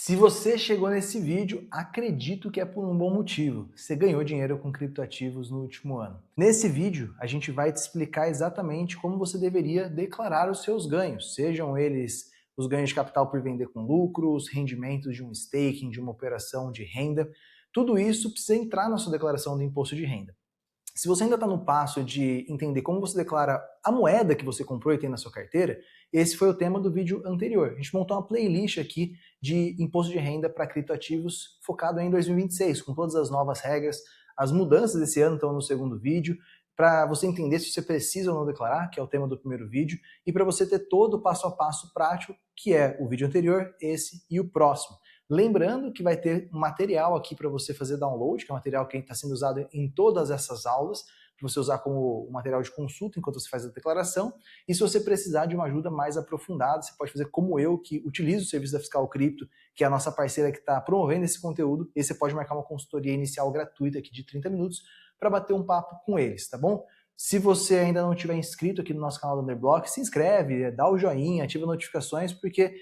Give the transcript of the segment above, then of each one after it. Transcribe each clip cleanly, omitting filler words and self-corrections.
Se você chegou nesse vídeo, acredito que é por um bom motivo. Você ganhou dinheiro com criptoativos no último ano. Nesse vídeo, a gente vai te explicar exatamente como você deveria declarar os seus ganhos, sejam eles os ganhos de capital por vender com lucro, os rendimentos de um staking, de uma operação de renda. Tudo isso precisa entrar na sua declaração do imposto de renda. Se você ainda está no passo de entender como você declara a moeda que você comprou e tem na sua carteira, esse foi o tema do vídeo anterior. A gente montou uma playlist aqui de imposto de renda para criptoativos focado em 2026, com todas as novas regras. As mudanças desse ano estão no segundo vídeo, para você entender se você precisa ou não declarar, que é o tema do primeiro vídeo, e para você ter todo o passo a passo prático, que é o vídeo anterior, esse e o próximo. Lembrando que vai ter um material aqui para você fazer download, que é um material que está sendo usado em todas essas aulas, para você usar como material de consulta enquanto você faz a declaração. E se você precisar de uma ajuda mais aprofundada, você pode fazer como eu, que utilizo o serviço da Fiscal Cripto, que é a nossa parceira que está promovendo esse conteúdo, e você pode marcar uma consultoria inicial gratuita aqui de 30 minutos para bater um papo com eles, tá bom? Se você ainda não tiver inscrito aqui no nosso canal do Underblock, se inscreve, dá o joinha, ativa notificações, porque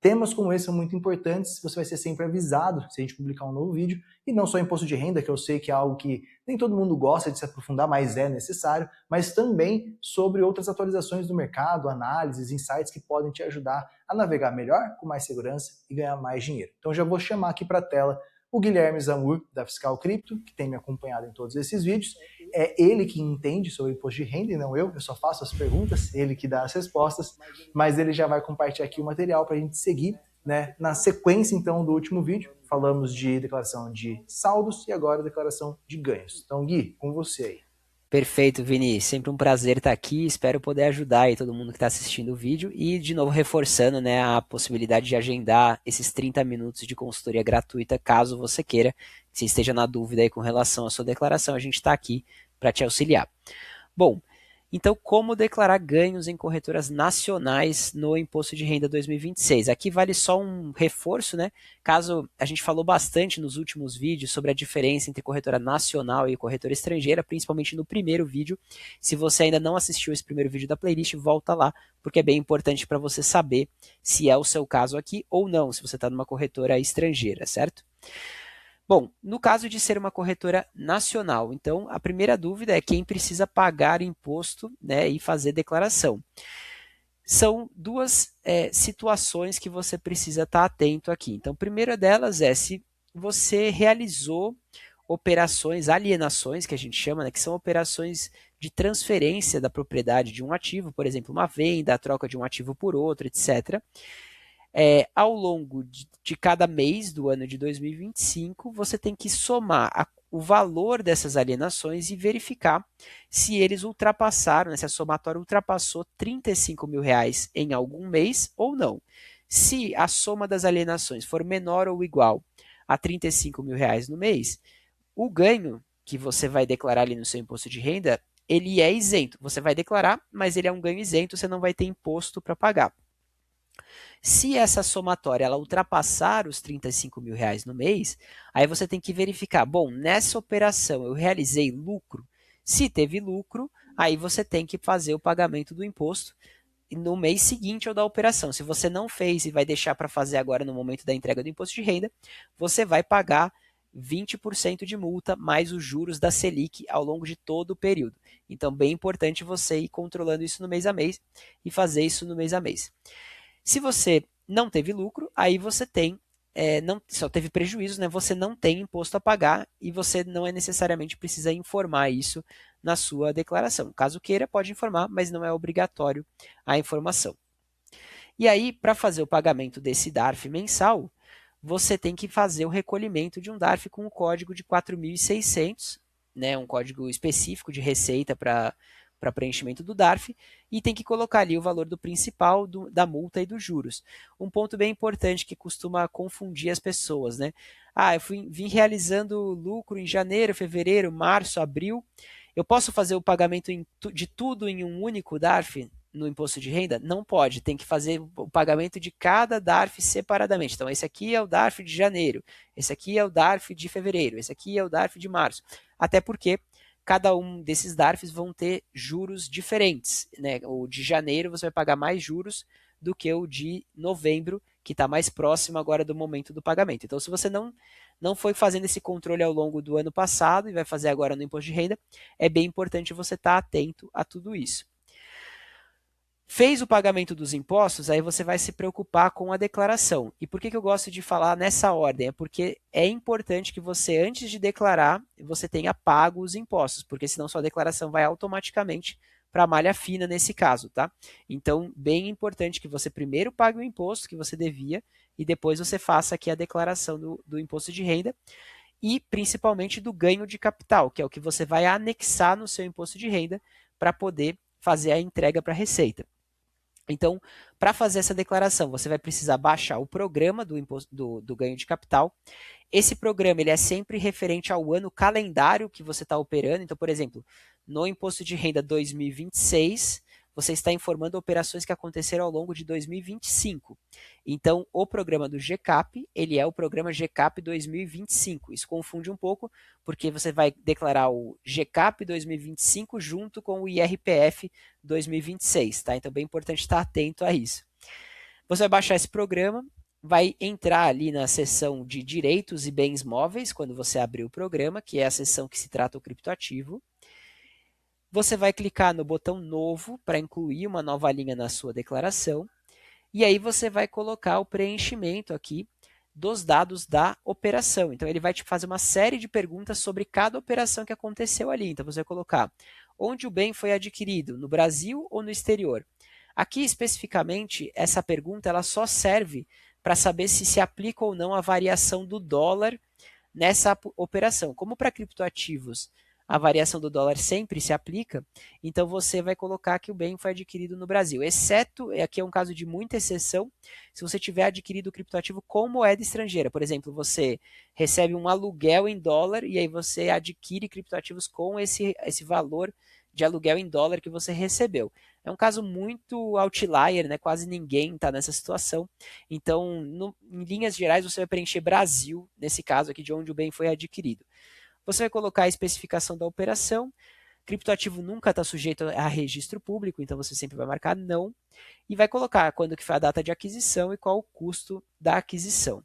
temas como esse são muito importantes, você vai ser sempre avisado se a gente publicar um novo vídeo, e não só imposto de renda, que eu sei que é algo que nem todo mundo gosta de se aprofundar, mas é necessário, mas também sobre outras atualizações do mercado, análises, insights que podem te ajudar a navegar melhor, com mais segurança e ganhar mais dinheiro. Então já vou chamar aqui para a tela o Guilherme Zamur, da Fiscal Cripto, que tem me acompanhado em todos esses vídeos. É ele que entende sobre imposto de renda e não eu só faço as perguntas, ele que dá as respostas, mas ele já vai compartilhar aqui o material para a gente seguir, né? Na sequência, então, do último vídeo, falamos de declaração de saldos e agora declaração de ganhos. Então, Gui, com você aí. Perfeito, Vini. Sempre um prazer estar aqui. Espero poder ajudar aí todo mundo que está assistindo o vídeo e, de novo, reforçando, né, a possibilidade de agendar esses 30 minutos de consultoria gratuita, caso você queira, se esteja na dúvida aí com relação à sua declaração, a gente está aqui para te auxiliar. Bom, então, como declarar ganhos em corretoras nacionais no Imposto de Renda 2026? Aqui vale só um reforço, né? Caso a gente falou bastante nos últimos vídeos sobre a diferença entre corretora nacional e corretora estrangeira, principalmente no primeiro vídeo. Se você ainda não assistiu esse primeiro vídeo da playlist, volta lá, porque é bem importante para você saber se é o seu caso aqui ou não, se você está numa corretora estrangeira, certo? Bom, no caso de ser uma corretora nacional, então a primeira dúvida é quem precisa pagar imposto, né, e fazer declaração. São duas situações que você precisa estar atento aqui. Então, a primeira delas é se você realizou operações, alienações, que a gente chama, né, que são operações de transferência da propriedade de um ativo, por exemplo, uma venda, a troca de um ativo por outro, etc., ao longo de cada mês do ano de 2025, você tem que somar o valor dessas alienações e verificar se eles ultrapassaram, né, se a somatória ultrapassou R$ 35.000 em algum mês ou não. Se a soma das alienações for menor ou igual a R$ 35.000 no mês, o ganho que você vai declarar ali no seu imposto de renda, ele é isento. Você vai declarar, mas ele é um ganho isento, você não vai ter imposto para pagar. Se essa somatória ela ultrapassar os R$ 35.000 no mês, aí você tem que verificar, bom, nessa operação eu realizei lucro? Se teve lucro, aí você tem que fazer o pagamento do imposto no mês seguinte ao da operação. Se você não fez e vai deixar para fazer agora no momento da entrega do imposto de renda, você vai pagar 20% de multa mais os juros da Selic ao longo de todo o período. Então, bem importante você ir controlando isso no mês a mês e fazer isso no mês a mês. Se você não teve lucro, aí você tem, não, só teve prejuízo, né? Você não tem imposto a pagar e você não é necessariamente precisa informar isso na sua declaração. Caso queira, pode informar, mas não é obrigatório a informação. E aí, para fazer o pagamento desse DARF mensal, você tem que fazer o recolhimento de um DARF com o código de 4.600, né? Um código específico de receita para preenchimento do DARF, e tem que colocar ali o valor do principal, da multa e dos juros. Um ponto bem importante que costuma confundir as pessoas, né? Eu vim realizando lucro em janeiro, fevereiro, março, abril. Eu posso fazer o pagamento de tudo em um único DARF no imposto de renda? Não pode, tem que fazer o pagamento de cada DARF separadamente. Então, esse aqui é o DARF de janeiro, esse aqui é o DARF de fevereiro, esse aqui é o DARF de março. Até porque cada um desses DARFs vão ter juros diferentes, né? O de janeiro você vai pagar mais juros do que o de novembro, que está mais próximo agora do momento do pagamento. Então, se você não foi fazendo esse controle ao longo do ano passado e vai fazer agora no imposto de renda, é bem importante você estar atento a tudo isso. Fez o pagamento dos impostos, aí você vai se preocupar com a declaração. E por que eu gosto de falar nessa ordem? É porque é importante que você, antes de declarar, você tenha pago os impostos, porque senão sua declaração vai automaticamente para a malha fina nesse caso, tá? Então, bem importante que você primeiro pague o imposto que você devia e depois você faça aqui a declaração do imposto de renda e principalmente do ganho de capital, que é o que você vai anexar no seu imposto de renda para poder fazer a entrega para a Receita. Então, para fazer essa declaração, você vai precisar baixar o programa do ganho de capital. Esse programa ele é sempre referente ao ano calendário que você está operando. Então, por exemplo, no imposto de renda 2026, você está informando operações que aconteceram ao longo de 2025. Então, o programa do GCAP, ele é o programa GCAP 2025. Isso confunde um pouco, porque você vai declarar o GCAP 2025 junto com o IRPF 2026, tá? Então, é bem importante estar atento a isso. Você vai baixar esse programa, vai entrar ali na seção de direitos e bens móveis, quando você abrir o programa, que é a seção que se trata o criptoativo. Você vai clicar no botão novo para incluir uma nova linha na sua declaração. E aí você vai colocar o preenchimento aqui dos dados da operação. Então, ele vai te fazer uma série de perguntas sobre cada operação que aconteceu ali. Então, você vai colocar onde o bem foi adquirido, no Brasil ou no exterior. Aqui, especificamente, essa pergunta ela só serve para saber se aplica ou não a variação do dólar nessa operação. Como para criptoativos a variação do dólar sempre se aplica, então você vai colocar que o bem foi adquirido no Brasil, exceto, aqui é um caso de muita exceção, se você tiver adquirido o criptoativo com moeda estrangeira. Por exemplo, você recebe um aluguel em dólar e aí você adquire criptoativos com esse valor de aluguel em dólar que você recebeu. É um caso muito outlier, né? Quase ninguém está nessa situação. Então, em linhas gerais, você vai preencher Brasil, nesse caso aqui, de onde o bem foi adquirido. Você vai colocar a especificação da operação. Criptoativo nunca está sujeito a registro público, então você sempre vai marcar não. E vai colocar quando que foi a data de aquisição e qual o custo da aquisição.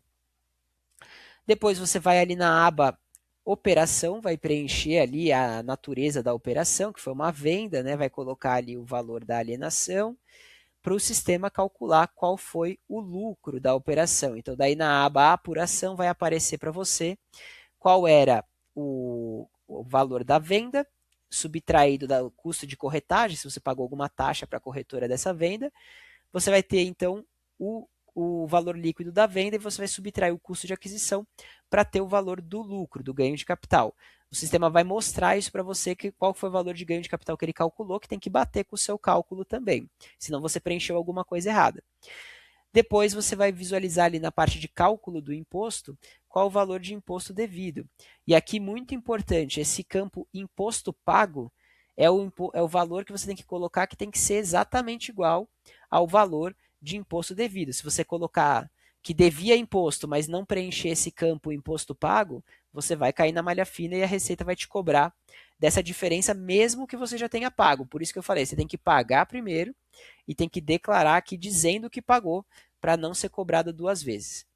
Depois você vai ali na aba operação, vai preencher ali a natureza da operação, que foi uma venda, né? Vai colocar ali o valor da alienação para o sistema calcular qual foi o lucro da operação. Então, daí na aba apuração vai aparecer para você qual era o valor da venda, subtraído do custo de corretagem, se você pagou alguma taxa para a corretora dessa venda. Você vai ter, então, o valor líquido da venda e você vai subtrair o custo de aquisição para ter o valor do lucro, do ganho de capital. O sistema vai mostrar isso para você, qual foi o valor de ganho de capital que ele calculou, que tem que bater com o seu cálculo também, senão você preencheu alguma coisa errada. Depois você vai visualizar ali na parte de cálculo do imposto qual o valor de imposto devido. E aqui, muito importante, esse campo imposto pago é o valor que você tem que colocar, que tem que ser exatamente igual ao valor de imposto devido. Se você colocar que devia imposto, mas não preencher esse campo imposto pago, você vai cair na malha fina e a Receita vai te cobrar dessa diferença, mesmo que você já tenha pago. Por isso que eu falei, você tem que pagar primeiro e tem que declarar aqui dizendo que pagou, para não ser cobrado duas vezes.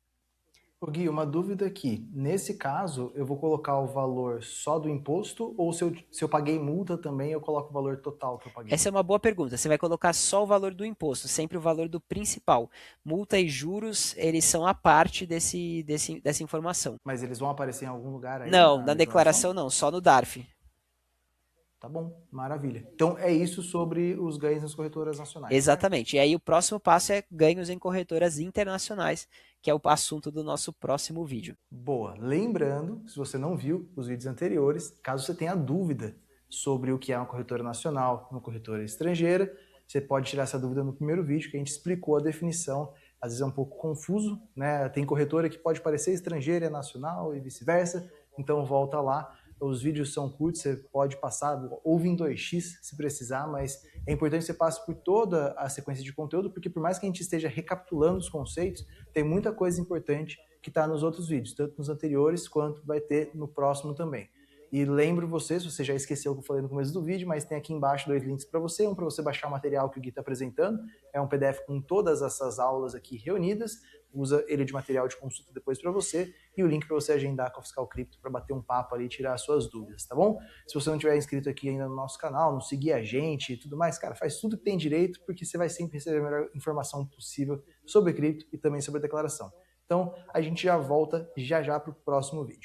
Ô Gui, uma dúvida aqui. Nesse caso, eu vou colocar o valor só do imposto ou se eu paguei multa também, eu coloco o valor total que eu paguei? Essa é uma boa pergunta. Você vai colocar só o valor do imposto, sempre o valor do principal. Multa e juros, eles são a parte dessa informação. Mas eles vão aparecer em algum lugar aí Não, na na declaração declaração? não, só no DARF. Tá bom, maravilha. Então é isso sobre os ganhos nas corretoras nacionais. Exatamente. Certo? E aí o próximo passo é ganhos em corretoras internacionais, que é o assunto do nosso próximo vídeo. Boa. Lembrando, se você não viu os vídeos anteriores, caso você tenha dúvida sobre o que é uma corretora nacional, uma corretora estrangeira, você pode tirar essa dúvida no primeiro vídeo, que a gente explicou a definição. Às vezes é um pouco confuso, né? Tem corretora que pode parecer estrangeira e nacional e vice-versa, então volta lá. Os vídeos são curtos, você pode passar, ouve em 2x se precisar, mas é importante que você passe por toda a sequência de conteúdo, porque por mais que a gente esteja recapitulando os conceitos, tem muita coisa importante que está nos outros vídeos, tanto nos anteriores quanto vai ter no próximo também. E lembro você, se você já esqueceu o que eu falei no começo do vídeo, mas tem aqui embaixo 2 links para você, um para você baixar o material que o Gui está apresentando, é um PDF com todas essas aulas aqui reunidas, usa ele de material de consulta depois para você, e o link para você agendar com a Fiscal Cripto para bater um papo ali e tirar as suas dúvidas, tá bom? Se você não tiver inscrito aqui ainda no nosso canal, não seguir a gente e tudo mais, cara, faz tudo que tem direito, porque você vai sempre receber a melhor informação possível sobre cripto e também sobre a declaração. Então, a gente já volta já para o próximo vídeo.